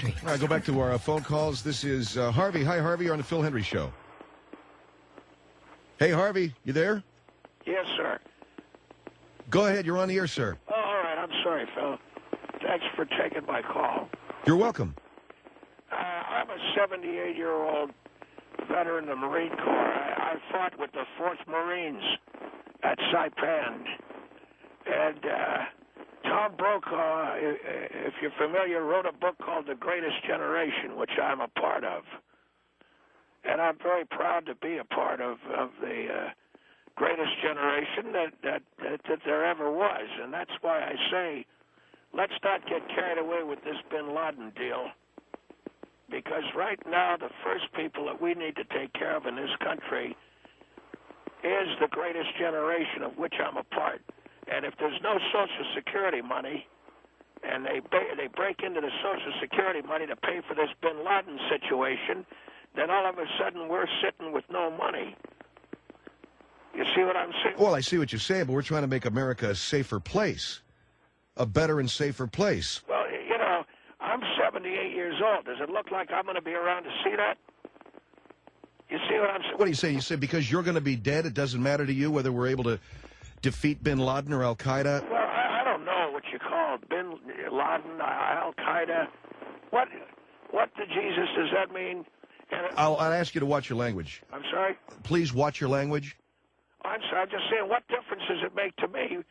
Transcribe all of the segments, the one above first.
Hendrie. All right, go back to our phone calls. This is Harvey. Hi, Harvey. You're on the Phil Hendrie Show. Hey, Harvey, you there? Yes, sir. Go ahead. You're on the air, sir. Oh, all right. I'm sorry, Phil. Thanks for taking my call. You're welcome. I'm a 78-year-old veteran of the Marine Corps. I fought with the 4th Marines at Saipan. And Tom Brokaw, if you're familiar, wrote a book called The Greatest Generation, which I'm a part of. And I'm very proud to be a part of the greatest generation that there ever was. And that's why I say, let's not get carried away with this bin Laden deal. Because right now, the first people that we need to take care of in this country is the greatest generation of which I'm a part. And if there's no Social Security money, and they break into the Social Security money to pay for this bin Laden situation, then all of a sudden we're sitting with no money. You see what I'm saying? Well, I see what you're saying, but we're trying to make America a safer place, a better and safer place. Well, you know, I'm 78 years old. Does it look like I'm going to be around to see that? You see what I'm saying? What do you say? You say because you're going to be dead, it doesn't matter to you whether we're able to defeat bin Laden or Al-Qaeda? Well, I don't know what you call it. Bin Laden, Al-Qaeda. What to Jesus does that mean? I'll ask you to watch your language. I'm sorry? Please watch your language. I'm sorry. I'm just saying, what difference does it make to me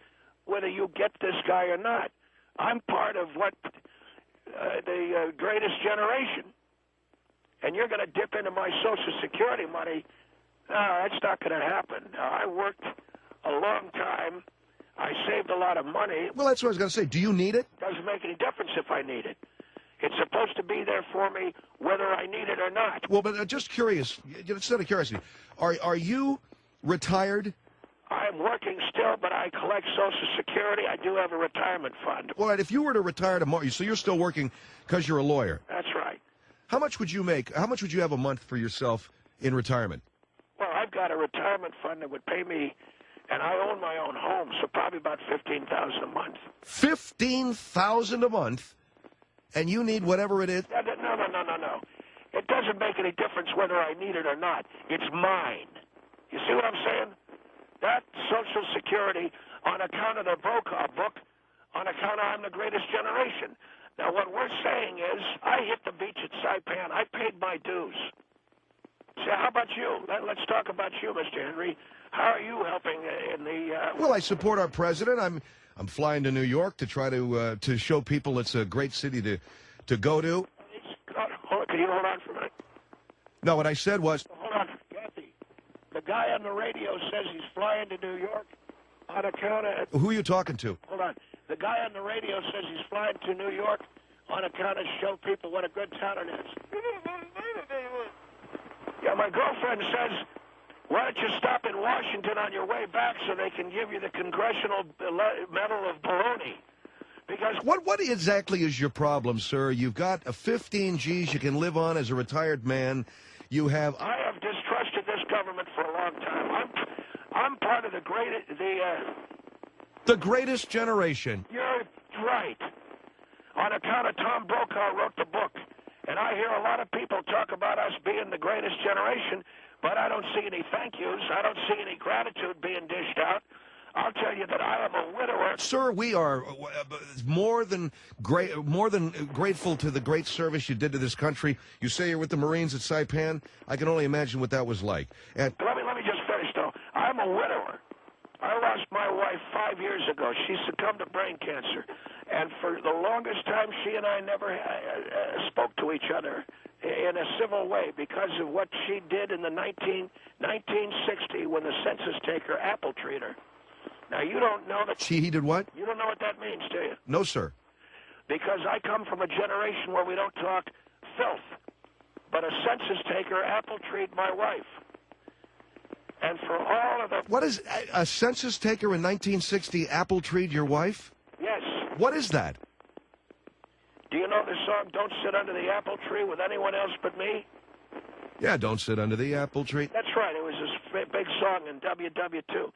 whether you get this guy or not? I'm part of what the greatest generation. And you're going to dip into my Social Security money. No, that's not going to happen. I worked a long time. I saved a lot of money. Well, that's what I was going to say. Do you need it? Doesn't make any difference if I need it. It's supposed to be there for me whether I need it or not. Well, but just curious, instead of curiosity, are you retired? I'm working still, but I collect Social Security. I do have a retirement fund. Well, if you were to retire tomorrow, so you're still working because you're a lawyer. That's right. How much would you make? How much would you have a month for yourself in retirement? Well, I've got a retirement fund that would pay me, and I own my own home, so probably about $15,000 a month. $15,000 a month, and you need whatever it is? No. It doesn't make any difference whether I need it or not. It's mine. You see what I'm saying? That Social Security, on account of the Brokaw book, on account of I'm the greatest generation. Now, what we're saying is, I hit the beach at Saipan. I paid my dues. So how about you? Let's talk about you, Mr. Henry. How are you helping in the... Well, I support our president. I'm flying to New York to try to show people it's a great city to go to. Can you hold on for a minute? No, what I said was... Hold on, Kathy. The guy on the radio says he's flying to New York on account of... Who are you talking to? Hold on. The guy on the radio says he's flying to New York on account of show people what a good town it is. Yeah, my girlfriend says, why don't you stop in Washington on your way back so they can give you the Congressional Medal of Baloney? Because what exactly is your problem, sir? You've got a 15 G's you can live on as a retired man. You have... I have distrusted this government for a long time. I'm part of the greatest generation. You're right. On account of Tom Brokaw wrote the book. And I hear a lot of people talk about us being the greatest generation, but I don't see any thank yous. I don't see any gratitude being dished out. I'll tell you that I am a widower. Sir, we are more than grateful to the great service you did to this country. You say you're with the Marines at Saipan. I can only imagine what that was like. And let me just finish, though. I'm a widower. I lost my wife 5 years ago. She succumbed to brain cancer. And for the longest time, she and I never spoke to each other in a civil way because of what she did in the 1960 when the census taker apple treated her. Now, you don't know that... He did what? You don't know what that means, do you? No, sir. Because I come from a generation where we don't talk filth. But a census taker apple-treed my wife. And for all of the... What is... A census taker in 1960 apple-treed your wife? Yes. What is that? Do you know the song, Don't Sit Under the Apple Tree with Anyone Else But Me? Yeah, Don't Sit Under the Apple Tree. That's right. It was this big song in WW2.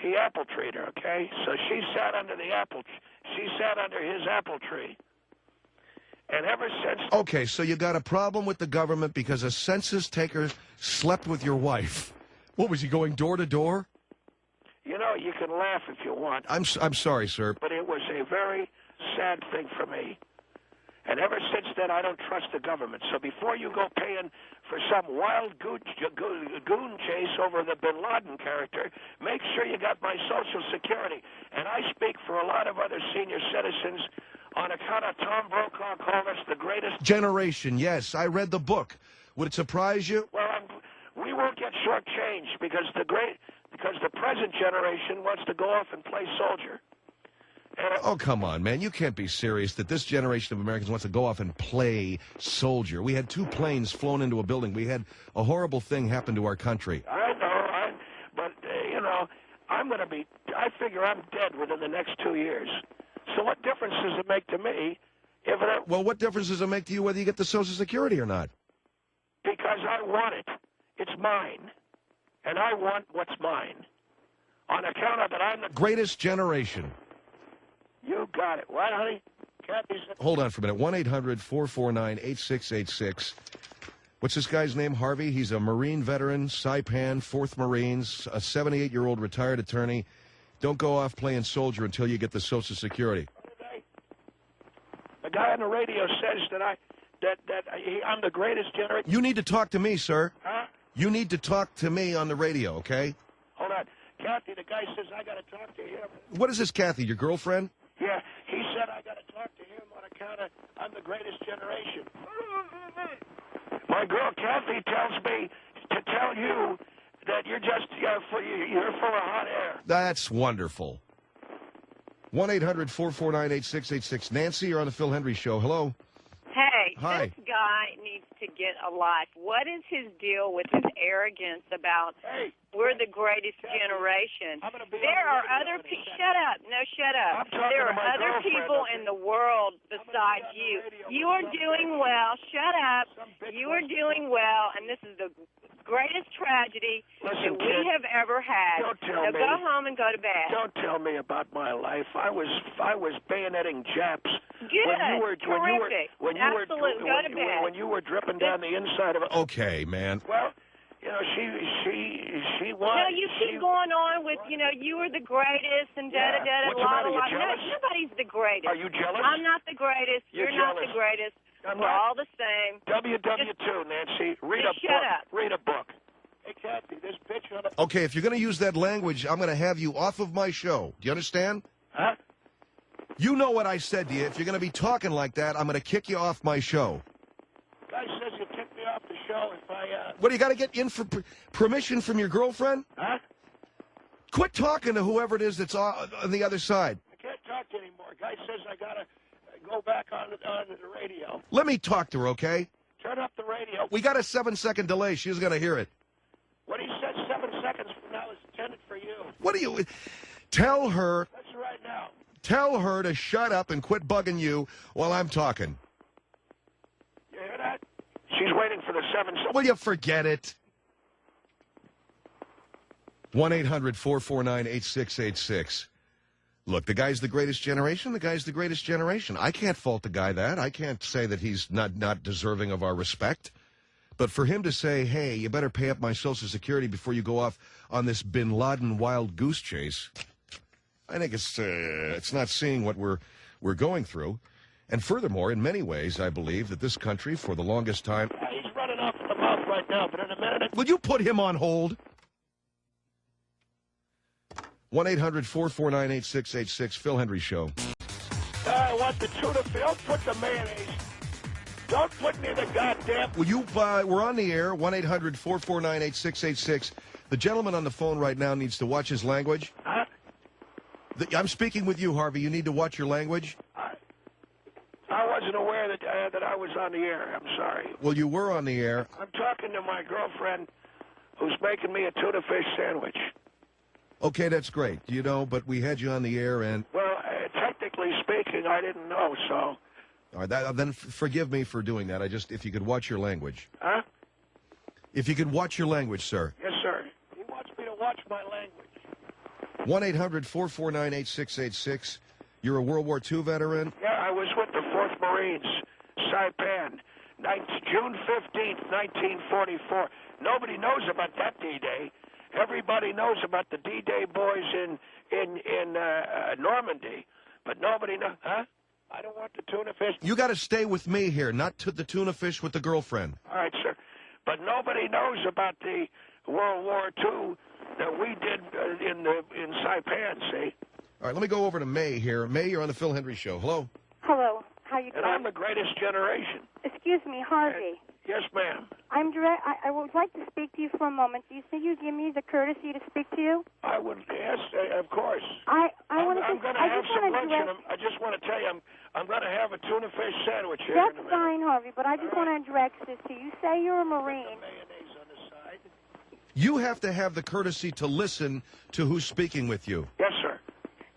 He apple treed her, okay? So she sat under the apple. She sat under his apple tree, And ever since... Okay, so you got a problem with the government because a census taker slept with your wife. What, was he going door to door? You know, you can laugh if you want. I'm sorry, sir. But it was a very sad thing for me. And ever since then, I don't trust the government. So before you go paying for some wild goon chase over the Bin Laden character, make sure you got my Social Security. And I speak for a lot of other senior citizens on account of Tom Brokaw called us the greatest generation. Yes, I read the book. Would it surprise you? Well, we won't get shortchanged because the present generation wants to go off and play soldier. Oh, come on, man. You can't be serious that this generation of Americans wants to go off and play soldier. We had 2 planes flown into a building. We had a horrible thing happen to our country. I know, but, you know, I figure I'm dead within the next 2 years. So what difference does it make to me if it... Well, what difference does it make to you whether you get the Social Security or not? Because I want it. It's mine. And I want what's mine. On account of that, I'm the... Greatest generation. You got it. What, honey? Hold on for a minute. 1-800-449-8686. What's this guy's name? Harvey. He's a Marine veteran, Saipan, 4th Marines, a 78-year-old retired attorney. Don't go off playing soldier until you get the Social Security. The guy on the radio says that I'm the greatest generation. You need to talk to me, sir. Huh? You need to talk to me on the radio, okay? Hold on. Kathy, the guy says I got to talk to him. What is this, Kathy, your girlfriend? Yeah, he said I got to talk to him on account of I'm the greatest generation. My girl Kathy tells me to tell you that you're full of hot air. That's wonderful. 1-800-449-8686. Nancy, you're on the Phil Hendrie Show. Hello. Hey, Hi. This guy needs to get a life. What is his deal with his arrogance about we're the greatest generation? There are other people. Shut up. No, shut up. There are other people in the world besides you. You are doing well. Shut up. You are doing well, and this is the greatest tragedy that we have ever had. So go home and go to bed. Don't tell me about my life. I was bayoneting Japs. Good. Terrific. Absolutely. Go to bed. When you were dripping down the inside of it. Okay, man. Well, you know, she won. No, you keep going on with, you know, you were the greatest and da-da-da-da, la-la-la. No, nobody's the greatest. Are you jealous? I'm not the greatest. You're not the greatest. We're all the same. WW2, Nancy. Read a book. Shut up. Read a book. Hey, Kathy, this bitch on the... Okay, if you're going to use that language, I'm going to have you off of my show. Do you understand? Huh? You know what I said to you. If you're going to be talking like that, I'm going to kick you off my show. Guy says you kick me off the show if I... What, do you got to get in for permission from your girlfriend? Huh? Quit talking to whoever it is that's on the other side. I can't talk anymore. Guy says I got to go back on the radio. Let me talk to her, okay? Turn up the radio. We got a 7-second delay. She's going to hear it. What he said 7 seconds from now is intended for you. What do you... Tell her... That's right now. Tell her to shut up and quit bugging you while I'm talking. You hear that? She's waiting for the 7 seconds. Will you forget it? 1-800-449-8686. Look, the guy's the greatest generation. The guy's the greatest generation. I can't fault the guy that. I can't say that he's not deserving of our respect. But for him to say, hey, you better pay up my Social Security before you go off on this Bin Laden wild goose chase, I think it's not seeing what we're going through. And furthermore, in many ways, I believe that this country, for the longest time... He's running off the mouth right now, but in a minute... Will you put him on hold? 1-800-449-8686, Phil Hendrie Show. I want the tuna fish. Don't put the mayonnaise. Don't put me in the goddamn... Will you, we're on the air, 1-800-449-8686. The gentleman on the phone right now needs to watch his language. Huh? I'm speaking with you, Harvey. You need to watch your language. I wasn't aware that I was on the air. I'm sorry. Well, you were on the air. I'm talking to my girlfriend who's making me a tuna fish sandwich. Okay, that's great. You know, but we had you on the air and... Well, technically speaking, I didn't know, so... All right, then forgive me for doing that. If you could watch your language. Huh? If you could watch your language, sir. Yes, sir. He wants me to watch my language. 1-800-449-8686. You're a World War II veteran? Yeah, I was with the 4th Marines, Saipan, June 15th, 1944. Nobody knows about that D-Day. Everybody knows about the D-Day boys in Normandy, but nobody knows. Huh? I don't want the tuna fish. You got to stay with me here, not to the tuna fish with the girlfriend. All right, sir. But nobody knows about the World War II that we did in Saipan, see? All right, let me go over to May here. May, you're on the Phil Hendrie Show. Hello. Hello. How you doing? And I'm the greatest generation. Excuse me, Harvey. Yes, ma'am. I would like to speak to you for a moment. Do you think you'd give me the courtesy to speak to you? I would, yes, of course. I'm going to have some lunch, and I just want to tell you, I'm going to have a tuna fish sandwich here. That's fine, Harvey, but I just want to address this to you. You say you're a Marine. Mayonnaise on the side. You have to have the courtesy to listen to who's speaking with you. Yes, sir.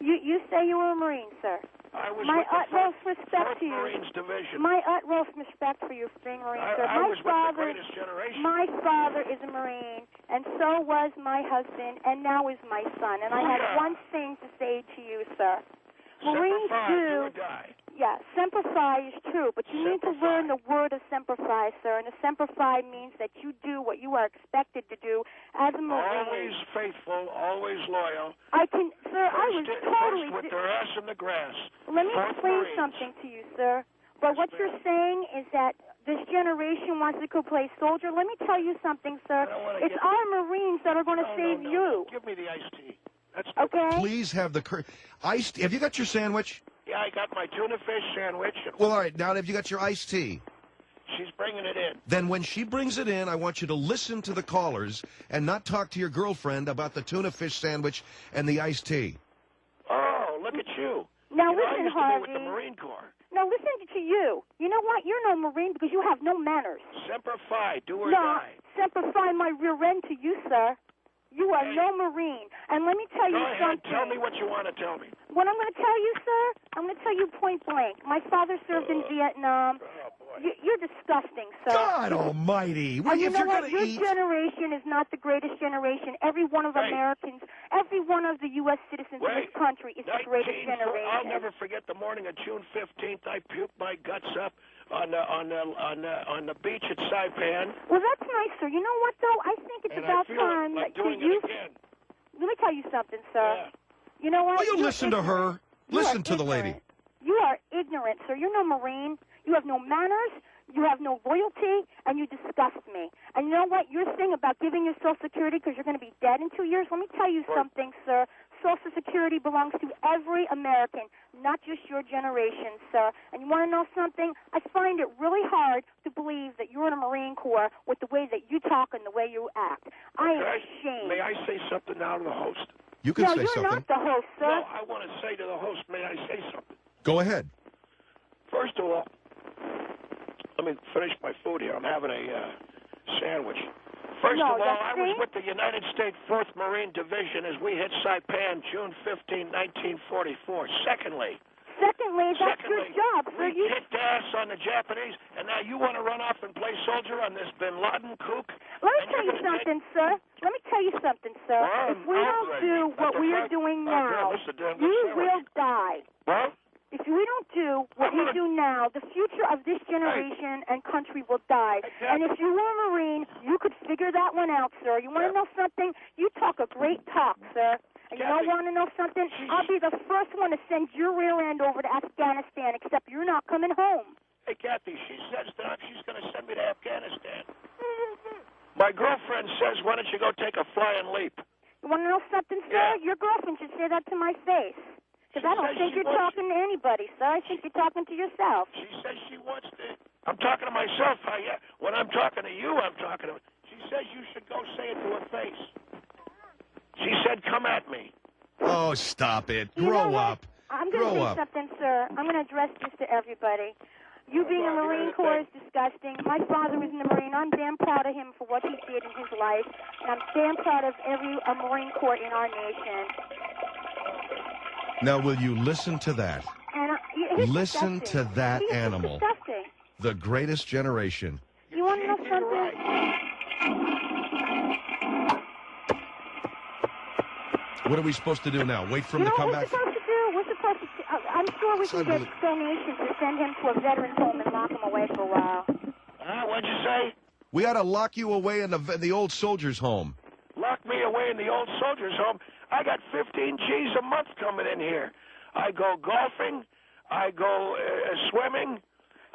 You say you were a Marine, sir. I was my with the utmost respect to you. Marines Division. My utmost respect for you for being a Marine, sir. I was with the greatest generation. My father is a Marine, and so was my husband, and now is my son. And I have one thing to say to you, sir. Marines do. Yeah, Semper Fi is true, but you need to learn the word of Semper Fi, sir. And the Semper Fi means that you do what you are expected to do as a Marine. Always faithful, always loyal. Sir, I was totally... First with their ass in the grass. Let me explain something to you, sir. But what you're saying is that this generation wants to go play soldier. Let me tell you something, sir. It's our Marines that are going to save you. Give me the iced tea. That's okay? Please have the iced. Have you got your sandwich? Yeah, I got my tuna fish sandwich. Well, all right. Now, have you got your iced tea? She's bringing it in. Then when she brings it in, I want you to listen to the callers and not talk to your girlfriend about the tuna fish sandwich and the iced tea. Oh, look at you. Now, listen, I used Harvey. to be with the Marine Corps. Now, listen to you. You know what? You're no Marine because you have no manners. Semper Fi, do or die. Semper Fi, my rear end to you, sir. You are no Marine. And let me tell you something. Tell me what you want to tell me. What I'm going to tell you, sir, I'm going to tell you point blank. My father served in Vietnam. You're disgusting, sir. God almighty. Well, you if know you're what? going Your to eat... generation is not the greatest generation. Every one of Americans, every one of the U.S. citizens in this country is the greatest generation. I'll never forget the morning of June 15th. I puked my guts up on the beach at Saipan. Well, that's nice, sir. You know what, though? I think it's about time like that doing you... it again. Let me tell you something, sir. Yeah. You know what? Will you listen to her? Listen to the lady. You are ignorant, sir. You're no Marine. You have no manners. You have no loyalty, and you disgust me. And you know what? Your thing about giving your Social Security because you're going to be dead in 2 years, let me tell you something, sir. Social Security belongs to every American, not just your generation, sir. And you want to know something? I find it really hard to believe that you're in a Marine Corps with the way that you talk and the way you act. I am ashamed. May I say something now to the host? You can say something. No, you're not the host, sir. No, I want to say to the host, may I say something? Go ahead. First of all, let me finish my food here. I'm having a sandwich. First of all, I was with the United States 4th Marine Division as we hit Saipan June 15, 1944. Secondly, that's your job, sir. We kicked ass on the Japanese, and now you want to run off and play soldier on this Bin Laden kook? Let me tell you something, sir. Let me tell you something, sir. If we don't do what we are doing now, you will die. What? If we don't do what we do now, the future of this generation and country will die. And if you were a Marine, you could figure that one out, sir. You want to know something? You talk a great talk, sir. And you don't want to know something? I'll be the first one to send your rear end over to Afghanistan, except you're not coming home. Hey, Kathy, she says that she's going to send me to Afghanistan. My girlfriend says, why don't you go take a flying leap? You want to know something, sir? Your girlfriend should say that to my face. Because I don't think you're talking to anybody, sir. I think you're talking to yourself. She says she wants to... I'm talking to myself. When I'm talking to you, I'm talking to... She says you should go say it to her face. She said, come at me. Oh, stop it. Grow up. I'm going to say something, sir. I'm going to address this to everybody. You being a Marine Corps is disgusting. My father was in the Marine. I'm damn proud of him for what he did in his life. And I'm damn proud of every Marine Corps in our nation. Now, will you listen to that? Listen to that animal. Disgusting. The greatest generation. You want to know something? What are we supposed to do now? Wait for him to come back? We're supposed to do? I'm sure sure we can get donations to send him to a veterans home and lock him away for a while. What'd you say? We ought to lock you away in the old soldiers' home. Lock me away in the old soldiers' home? I got 15 G's a month coming in here. I go golfing. I go swimming.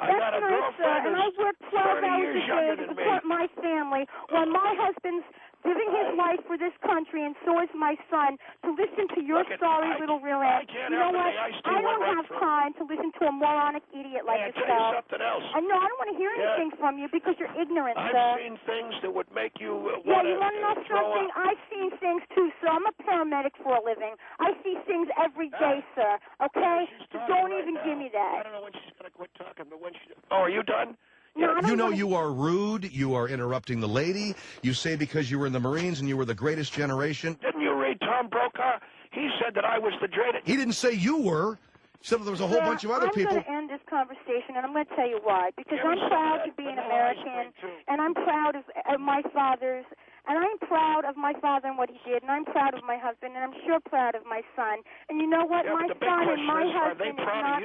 I got a girlfriend and I work 12 hours a day to support my family while my husband's giving his life for this country, and so is my son, to listen to your sorry little real ass. You know what? I don't have time to listen to a moronic idiot like yourself. Tell you something else. I know. I don't want to hear anything from you because you're ignorant, sir. I've seen things that would make you want to you want to know something? I've seen things, too, sir. I'm a paramedic for a living. I see things every day, sir, okay? So don't even give me that. I don't know when she's going to quit talking, but when she... Oh, are you done? No, you know you are rude. You are interrupting the lady. You say because you were in the Marines and you were the greatest generation. Didn't you read Tom Brokaw? He said that I was the greatest. He didn't say you were. He said there was a whole bunch of other people. I'm going to end this conversation, and I'm going to tell you why. Because I'm proud to be an American, and I'm proud of my father's, and I'm proud of my father and what he did, and I'm proud of my husband, and I'm sure proud of my son. And you know what? My son and my husband is not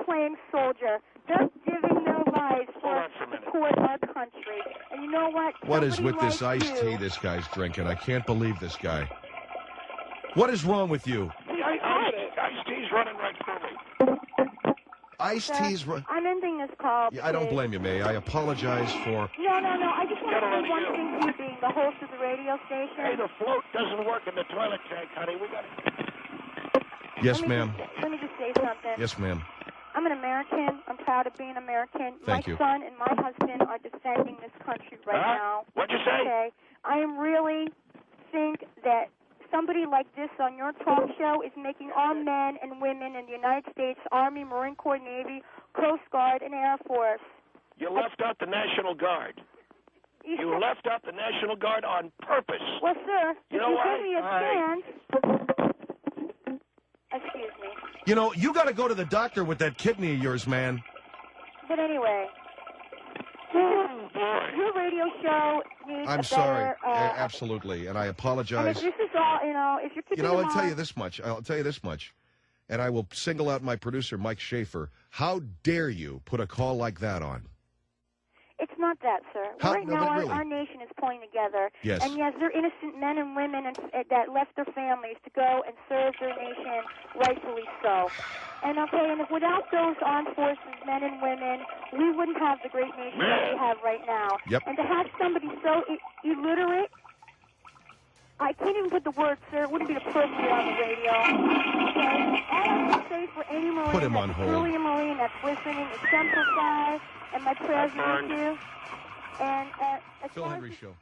playing soldier. They're giving their lives for support our country. And you know what? What is with this iced tea this guy's drinking? I can't believe this guy. What is wrong with you? Iced tea's running right through me. Iced tea's running. I'm ending this call. Yeah, I don't blame you, May. I apologize for... No. I just want to say one thing to you, being the host of the radio station. Hey, the float doesn't work in the toilet tank, honey. We got it. Yes, ma'am. Let me just say something. Yes, ma'am. I'm an American. I'm proud of being American. Thank you. My son and my husband are defending this country right now. What'd you say? Okay. I really think that somebody like this on your talk show is making our men and women in the United States Army, Marine Corps, Navy, Coast Guard, and Air Force. You left out the National Guard. You left out the National Guard on purpose. Well, sir, you know give me a chance... Excuse me. You know, you got to go to the doctor with that kidney of yours, man. But anyway, your radio show needs I'm sorry. Absolutely. And I apologize. And if this is all, if you're keeping I'll tell you this much. And I will single out my producer, Mike Schaefer. How dare you put a call like that on? It's not that, sir. Right now, our nation is pulling together. Yes. And yes, they're innocent men and women that left their families to go and serve their nation, rightfully so. And if without those armed forces, men and women, we wouldn't have the great nation that we have right now. Yep. And to have somebody so illiterate, I can't even put the word, sir. It wouldn't be appropriate on the radio. Okay? All I can say for any Marine Put him on hold. Truly a Marine that's listening is simplify, and my prayers are with you. And Phil Hendrie Show.